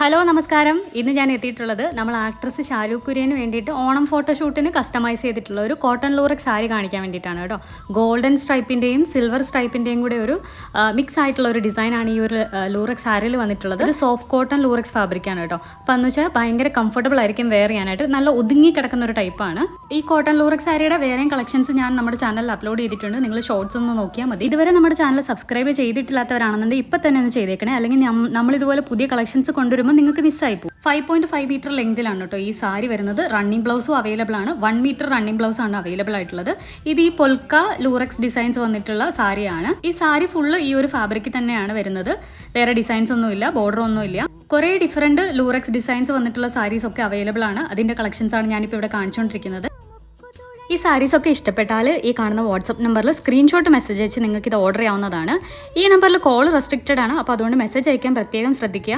Hello നമസ്കാരം. ഇന്ന് ഞാൻ എത്തിയിട്ടുള്ളത് നമ്മൾ ആക്ട്രസ് ഷാരൂഖ് കുര്യന് വേണ്ടിയിട്ട് ഓണം ഫോട്ടോഷൂട്ടിന് കസ്റ്റമൈസ് ചെയ്തിട്ടുള്ള ഒരു കോട്ടൺ ലൂറക്സ് സാരി കാണിക്കാൻ വേണ്ടിയിട്ടാണ് കേട്ടോ. ഗോൾഡൻ സ്ട്രൈപ്പിൻ്റെയും സിൽവർ സ്ട്രൈപ്പിൻ്റെയും കൂടെ ഒരു മിക്സ് ആയിട്ടുള്ള ഒരു ഡിസൈനാണ് ഈ ഒരു ലൂറക്സ് സാരിയിൽ വന്നിട്ടുള്ളത്. ഇത് സോഫ്റ്റ് കോട്ടൺ ലൂറക്സ് ഫാബ്രിക്കാണ് കേട്ടോ. അപ്പോൾ എന്ന് വെച്ചാൽ ഭയങ്കര കംഫർട്ടബിൾ ആയിരിക്കും വെയർ ചെയ്യാനായിട്ട്. നല്ല ഒതുങ്ങി കിടക്കുന്ന ഒരു ടൈപ്പാണ്. ഈ കോട്ടൺ ലൂറക്സ് സാരിയുടെ വേറെയും കളക്ഷൻസ് ഞാൻ നമ്മുടെ ചാനലിൽ അപ്ലോഡ് ചെയ്തിട്ടുണ്ട്. നിങ്ങൾ ഷോർട്സ് ഒന്ന് നോക്കിയാൽ മതി. ഇതുവരെ നമ്മുടെ ചാനൽ സബ്സ്ക്രൈബ് ചെയ്തിട്ടില്ലാത്തവരാണെന്നുണ്ടെങ്കിൽ ഇപ്പം തന്നെ ഒന്ന് ചെയ്തേക്കണേ. അല്ലെങ്കിൽ നമ്മൾ ഇതുപോലെ പുതിയ കളക്ഷൻസ് കൊണ്ടുവരുമ്പോൾ നിങ്ങൾക്ക് മിസ്സായി പോകും. 5.5 മീറ്റർ ലെങ്തിലാണ് കേട്ടോ ഈ സാരി വരുന്നത്. റണ്ണിങ് ബ്ലൗസും അവൈലബിൾ ആണ്. 1 മീറ്റർ റണ്ണിങ് ബ്ലൗസ് ആണ് അവൈലബിൾ ആയിട്ടുള്ളത്. ഇത് ഈ പൊൽക്ക ലൂറക്സ് ഡിസൈൻസ് വന്നിട്ടുള്ള സാരിയാണ്. ഈ സാരി ഫുള്ള് ഈ ഒരു ഫാബ്രിക്കിൽ തന്നെയാണ് വരുന്നത്. വേറെ ഡിസൈൻസ് ഒന്നുമില്ല, ബോർഡർ ഒന്നുമില്ല. കുറേ ഡിഫറെന്റ് ലൂറക്സ് ഡിസൈൻസ് വന്നിട്ടുള്ള സാരീസ് ഒക്കെ അവൈലബിൾ ആണ്. അതിന്റെ കളക്ഷൻസ് ആണ് ഞാനിപ്പോൾ ഇവിടെ കാണിച്ചുകൊണ്ടിരിക്കുന്നത്. ഈ സാരീസ് ഒക്കെ ഇഷ്ടപ്പെട്ടാൽ ഈ കാണുന്ന വാട്സപ്പ് നമ്പറിൽ സ്ക്രീൻഷോട്ട് മെസ്സേജ് അയച്ച് നിങ്ങൾക്ക് ഇത് ഓർഡർ ചെയ്യാവുന്നതാണ്. ഈ നമ്പറിൽ കോൾ റെസ്ട്രിക്റ്റഡ് ആണ്. അപ്പോൾ അതുകൊണ്ട് മെസ്സേജ് അയക്കാൻ പ്രത്യേകം ശ്രദ്ധിക്കുക.